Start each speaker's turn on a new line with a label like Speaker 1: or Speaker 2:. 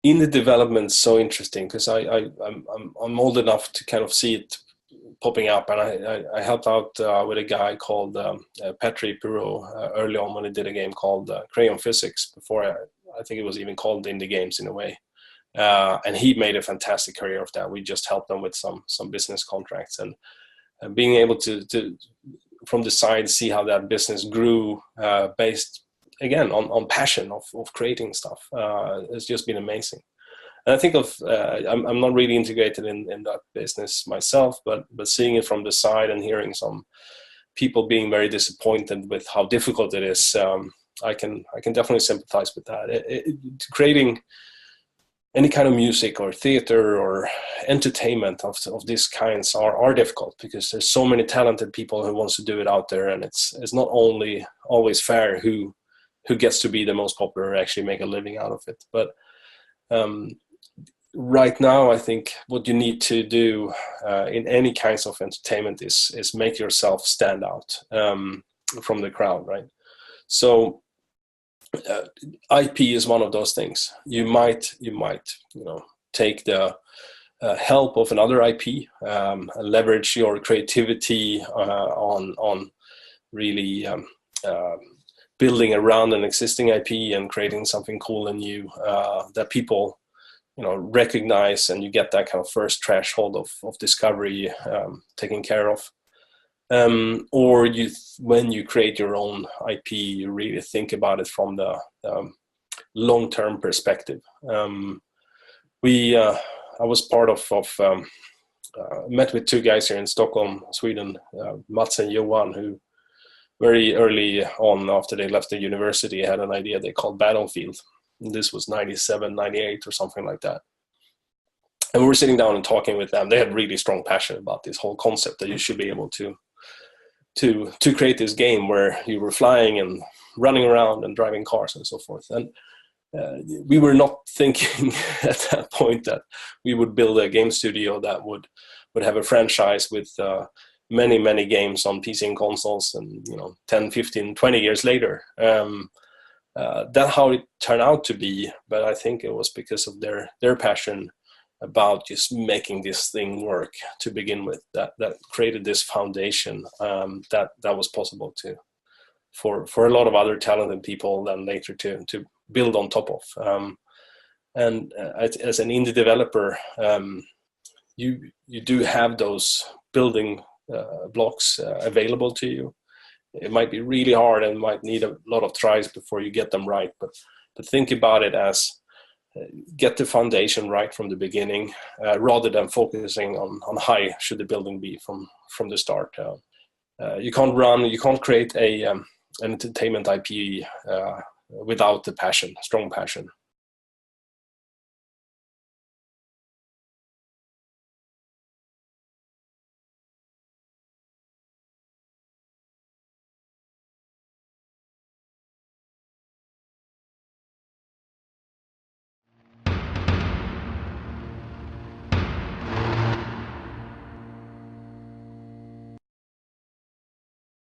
Speaker 1: indie development's so interesting because I'm old enough to kind of see it popping up, and I helped out with a guy called Petri Perot early on when he did a game called Crayon Physics before I think it was even called Indie Games in a way. And he made a fantastic career of that. We just helped them with some business contracts, and being able to from the side see how that business grew based again on passion of creating stuff. It's just been amazing. And I think I'm not really integrated in that business myself, but seeing it from the side and hearing some people being very disappointed with how difficult it is, I can definitely sympathize with that. Creating any kind of music or theater or entertainment of these kinds are difficult because there's so many talented people who wants to do it out there, and it's not only always fair who gets to be the most popular or actually make a living out of it. But right now, I think what you need to do in any kinds of entertainment is make yourself stand out from the crowd, right? So IP is one of those things. You might take the help of another IP, leverage your creativity on really building around an existing IP and creating something cool and new that people recognize, and you get that kind of first threshold of discovery taken care of. Or when you create your own IP, you really think about it from the long-term perspective. I was part of met with two guys here in Stockholm, Sweden, Mats and Johan, who very early on after they left the university had an idea they called Battlefield. This was 97, 98 or something like that. And we were sitting down and talking with them. They had really strong passion about this whole concept that you should be able to create this game where you were flying and running around and driving cars and so forth. And we were not thinking at that point that we would build a game studio that would have a franchise with many games on PC and consoles, and 10, 15, 20 years later. That's how it turned out to be, but I think it was because of their passion about just making this thing work to begin with that created this foundation that was possible for a lot of other talented people then later to build on top of. And as an indie developer, you do have those building blocks available to you. It might be really hard and might need a lot of tries before you get them right, but think about it as get the foundation right from the beginning, rather than focusing on high should the building be from the start. You can't create an entertainment IP without the passion, strong passion.